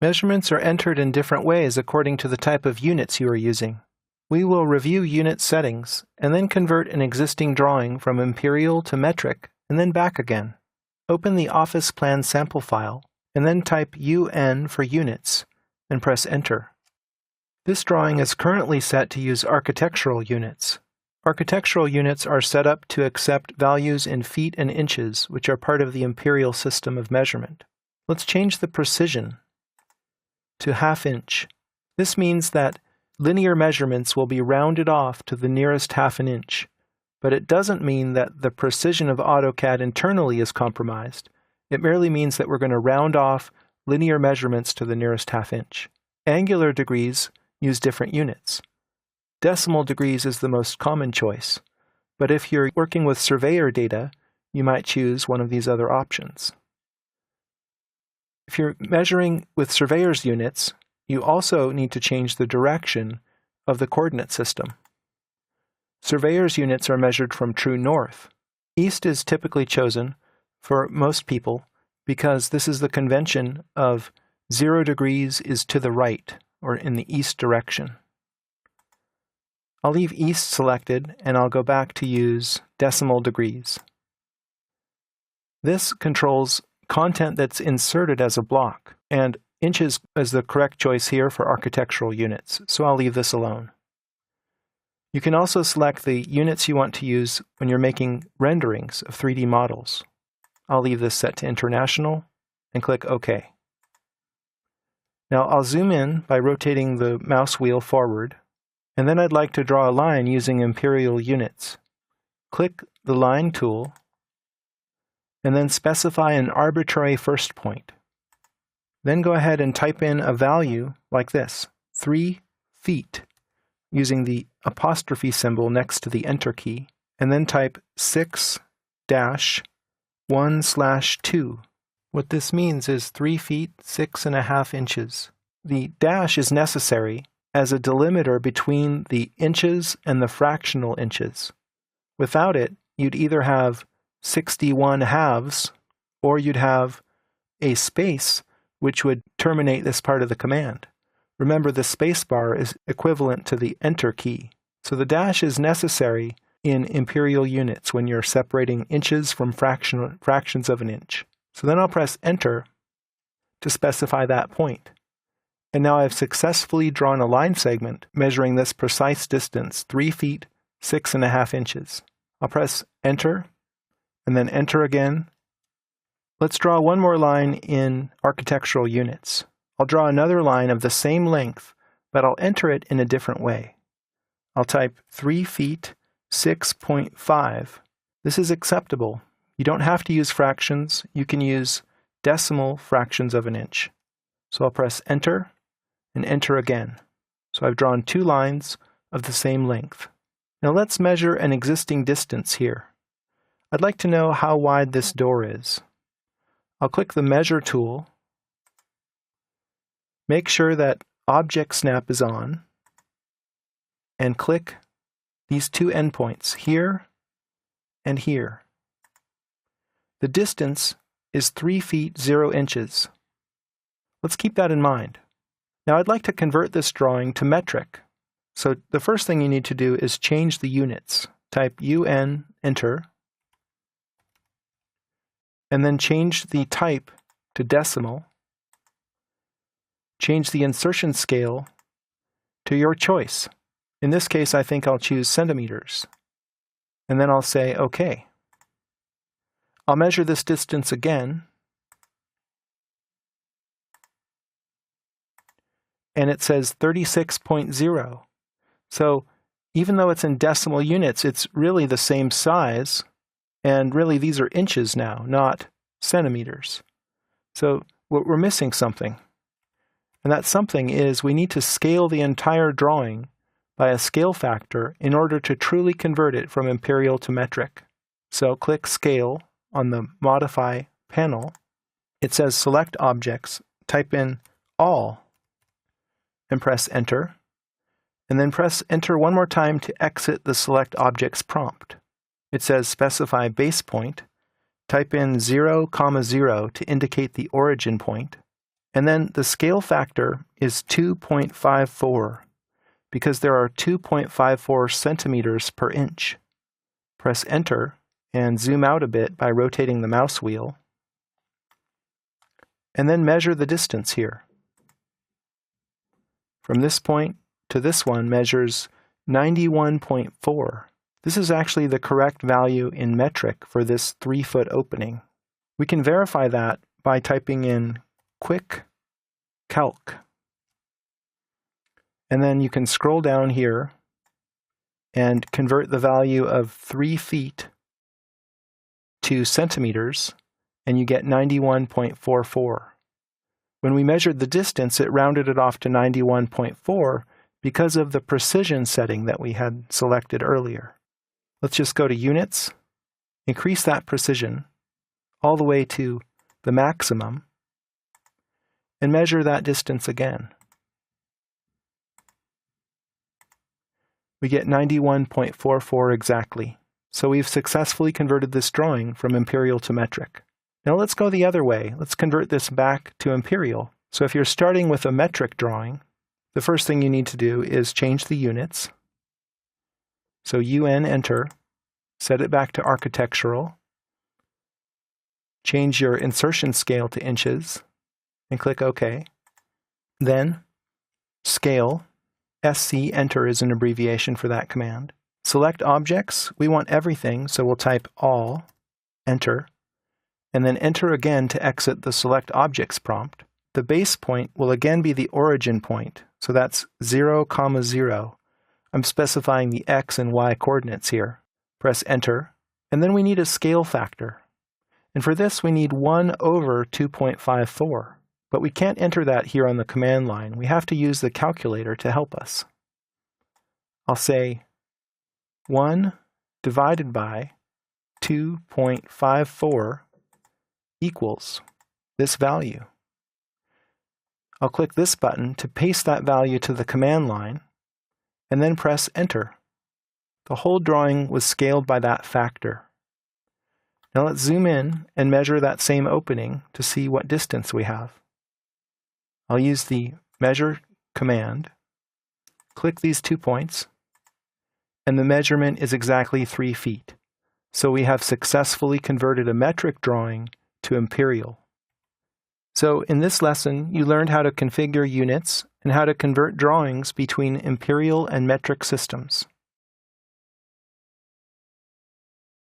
Measurements are entered in different ways according to the type of units you are using. We will review unit settings and then convert an existing drawing from imperial to metric and then back again. Open the Office Plan sample file and then type UN for units and press Enter. This drawing is currently set to use architectural units. Architectural units are set up to accept values in feet and inches, which are part of the imperial system of measurement. Let's change the precision to ½ inch. This means that linear measurements will be rounded off to the nearest ½ inch, but it doesn't mean that the precision of AutoCAD internally is compromised. It merely means that we're going to round off linear measurements to the nearest ½ inch. Angular degrees use different units. Decimal degrees is the most common choice, but if you're working with surveyor data, you might choose one of these other options. If you're measuring with surveyor's units, you also need to change the direction of the coordinate system. Surveyor's units are measured from true north. East is typically chosen for most people because this is the convention of 0 degrees is to the right, or in the east direction. I'll leave east selected and I'll go back to use decimal degrees. This controls content that's inserted as a block, and inches is the correct choice here for architectural units, so I'll leave this alone. You can also select the units you want to use when you're making renderings of 3D models. I'll leave this set to international and click OK. Now I'll zoom in by rotating the mouse wheel forward, and then I'd like to draw a line using imperial units. Click the Line tool, and then specify an arbitrary first point. Then go ahead and type in a value like this, 3 feet, using the apostrophe symbol next to the Enter key, and then type 6-1/2. What this means is 3 feet 6½ inches. The dash is necessary as a delimiter between the inches and the fractional inches. Without it, you'd either have 61 halves, or you'd have a space which would terminate this part of the command. Remember, the space bar is equivalent to the Enter key. So the dash is necessary in imperial units when you're separating inches from fractions of an inch. So then I'll press Enter to specify that point. And now I've successfully drawn a line segment measuring this precise distance, 3 feet 6½ inches. I'll press Enter and then Enter again. Let's draw one more line in architectural units. I'll draw another line of the same length, but I'll enter it in a different way. I'll type 3 feet 6.5. This is acceptable. You don't have to use fractions. You can use decimal fractions of an inch. So I'll press Enter and Enter again. So I've drawn 2 lines of the same length. Now let's measure an existing distance here. I'd like to know how wide this door is. I'll click the Measure tool. Make sure that Object Snap is on, and click these 2 endpoints, here and here. The distance is 3 feet 0 inches. Let's keep that in mind. Now I'd like to convert this drawing to metric. So the first thing you need to do is change the units. Type UN, Enter, and then change the type to decimal. Change the insertion scale to your choice. In this case, I think I'll choose centimeters. And then I'll say OK. I'll measure this distance again. And it says 36.0. So even though it's in decimal units, it's really the same size. And really, these are inches now, not centimeters. So we're missing something. And that something is we need to scale the entire drawing by a scale factor in order to truly convert it from imperial to metric. So click Scale on the Modify panel. It says Select Objects. Type in All and press Enter. And then press Enter one more time to exit the Select Objects prompt. It says Specify Base Point. Type in 0, 0 to indicate the origin point. And then the scale factor is 2.54 because there are 2.54 centimeters per inch. Press Enter and zoom out a bit by rotating the mouse wheel. And then measure the distance here. From this point to this one measures 91.4. This is actually the correct value in metric for this 3-foot opening. We can verify that by typing in Quick Calc. And then you can scroll down here and convert the value of 3 feet to centimeters, and you get 91.44. When we measured the distance, it rounded it off to 91.4 because of the precision setting that we had selected earlier. Let's just go to Units, increase that precision all the way to the maximum, and measure that distance again. We get 91.44 exactly. So we've successfully converted this drawing from imperial to metric. Now let's go the other way. Let's convert this back to imperial. So if you're starting with a metric drawing, the first thing you need to do is change the units. So UN, enter, set it back to architectural, change your insertion scale to inches, and click OK. Then scale, SC, enter is an abbreviation for that command. Select objects. We want everything, so we'll type all, enter, and then enter again to exit the select objects prompt. The base point will again be the origin point, so that's 0, 0. I'm specifying the x and y coordinates here. Press enter, and then we need a scale factor. And for this we need 1 over 2.54. But we can't enter that here on the command line. We have to use the calculator to help us. I'll say 1 divided by 2.54 equals this value. I'll click this button to paste that value to the command line, and then press enter. The whole drawing was scaled by that factor. Now let's zoom in and measure that same opening to see what distance we have. I'll use the measure command, click these 2 points, and the measurement is exactly 3 feet. So we have successfully converted a metric drawing to imperial. So in this lesson, you learned how to configure units and how to convert drawings between imperial and metric systems.